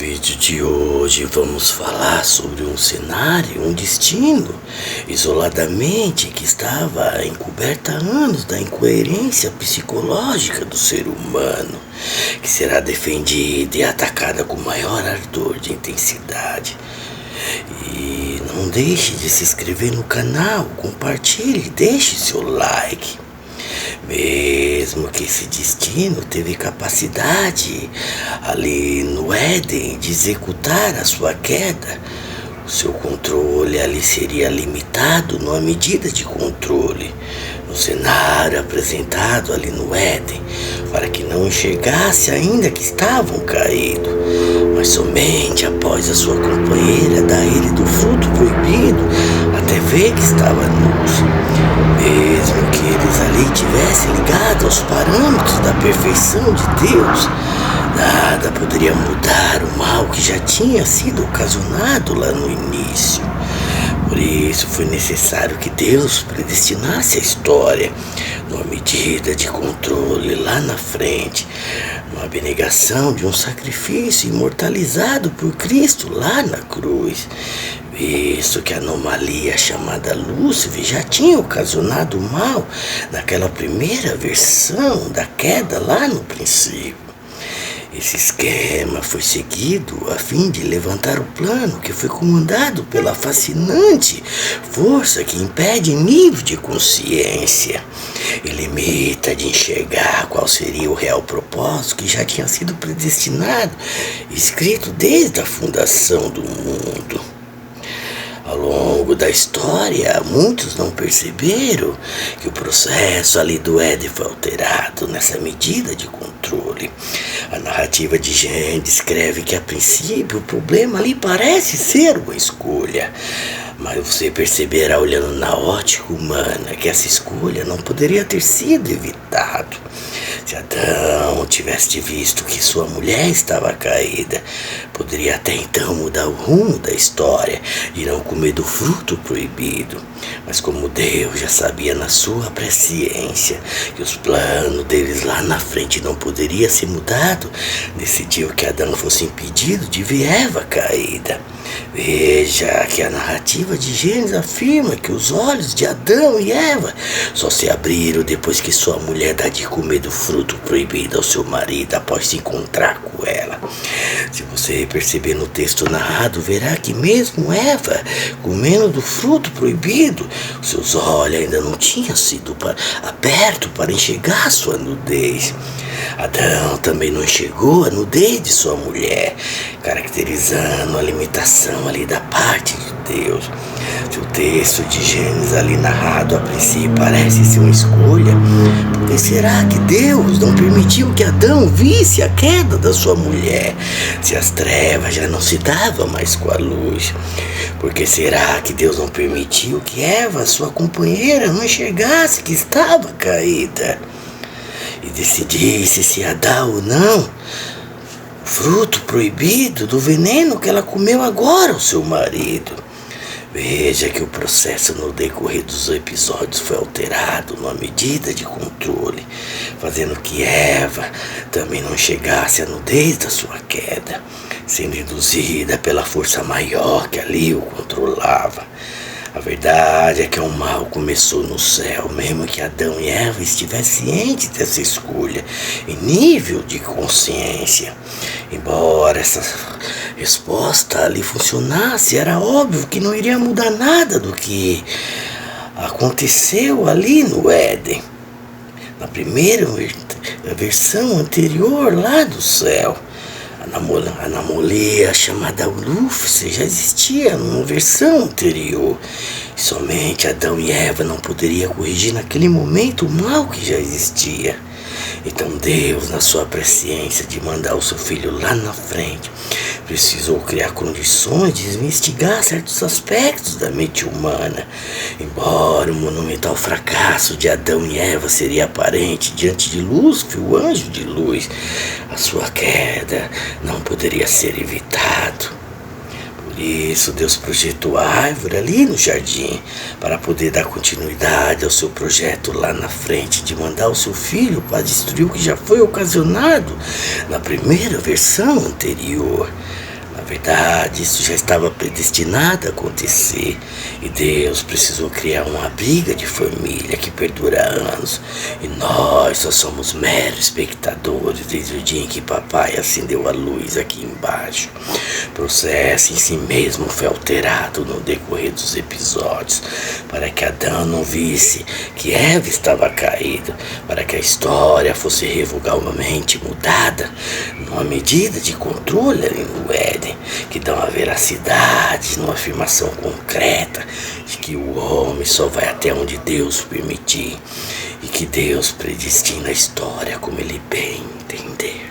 vídeo de hoje vamos falar sobre um cenário, um destino, isoladamente, que estava encoberto há anos da incoerência psicológica do ser humano, que será defendida e atacada com maior ardor de intensidade. E não deixe de se inscrever no canal, compartilhe, deixe seu like. Mesmo que esse destino teve capacidade ali no Éden de executar a sua queda, o seu controle ali seria limitado numa medida de controle, no cenário apresentado ali no Éden, para que não enxergasse ainda que estavam caídos, mas somente após a sua companheira dar ele do fruto proibido, até ver que estava nus. Mesmo que eles ali tivessem ligado aos parâmetros da perfeição de Deus, nada poderia mudar o mal que já tinha sido ocasionado lá no início. Por isso foi necessário que Deus predestinasse a história numa medida de controle lá na frente, numa abnegação de um sacrifício imortalizado por Cristo lá na cruz, visto que a anomalia chamada Lúcifer já tinha ocasionado o mal naquela primeira versão da queda lá no princípio. Esse esquema foi seguido a fim de levantar o plano que foi comandado pela fascinante força que impede nível de consciência e limita de enxergar qual seria o real propósito que já tinha sido predestinado, escrito desde a fundação do mundo. Ao longo da história, muitos não perceberam que o processo ali do Éden foi alterado nessa medida de controle. A narrativa de Gênesis descreve que a princípio o problema ali parece ser uma escolha, mas você perceberá olhando na ótica humana que essa escolha não poderia ter sido evitada. Se Adão tivesse visto que sua mulher estava caída, poderia até então mudar o rumo da história e não comer do fruto proibido. Mas como Deus já sabia na sua presciência que os planos deles lá na frente não poderiam ser mudados, decidiu que Adão fosse impedido de ver Eva caída. Veja que a narrativa de Gênesis afirma que os olhos de Adão e Eva só se abriram depois que sua mulher dá de comer do fruto proibido ao seu marido após se encontrar com ela. Se você perceber no texto narrado, verá que mesmo Eva comendo do fruto proibido, seus olhos ainda não tinham sido abertos para enxergar sua nudez. Adão também não enxergou a nudez de sua mulher, caracterizando a limitação ali da parte de Deus. Se o texto de Gênesis ali narrado a princípio parece ser uma escolha, por que será que Deus não permitiu que Adão visse a queda da sua mulher, se as trevas já não se davam mais com a luz? Por que será que Deus não permitiu que Eva, sua companheira, não enxergasse que estava caída e decidisse se ia dar ou não o fruto proibido do veneno que ela comeu agora ao seu marido? Veja que o processo no decorrer dos episódios foi alterado numa medida de controle, fazendo que Eva também não chegasse à nudez da sua queda, sendo induzida pela força maior que ali o controlava. A verdade é que o mal começou no céu, mesmo que Adão e Eva estivessem cientes dessa escolha em nível de consciência. Embora essa resposta ali funcionasse, era óbvio que não iria mudar nada do que aconteceu ali no Éden, na primeira versão anterior lá do céu. A anomalia chamada Lúcifer já existia numa versão anterior. E somente Adão e Eva não poderiam corrigir naquele momento o mal que já existia. Então Deus, na sua presciência de mandar o seu filho lá na frente, precisou criar condições de investigar certos aspectos da mente humana. Embora o monumental fracasso de Adão e Eva seria aparente diante de Lúcifer, o anjo de luz, a sua queda não poderia ser evitado. Por isso Deus projetou a árvore ali no jardim, para poder dar continuidade ao seu projeto lá na frente, de mandar o seu filho para destruir o que já foi ocasionado na primeira versão anterior. Na verdade, isso já estava predestinado a acontecer e Deus precisou criar uma briga de família que perdura anos e nós só somos meros espectadores desde o dia em que papai acendeu a luz aqui embaixo. O processo em si mesmo foi alterado no decorrer dos episódios para que Adão não visse que Eva estava caída, para que a história fosse revogavelmente mudada numa medida de controle ali no Éden, que dá uma veracidade, numa afirmação concreta de que o homem só vai até onde Deus permitir e que Deus predestina a história como ele bem entender.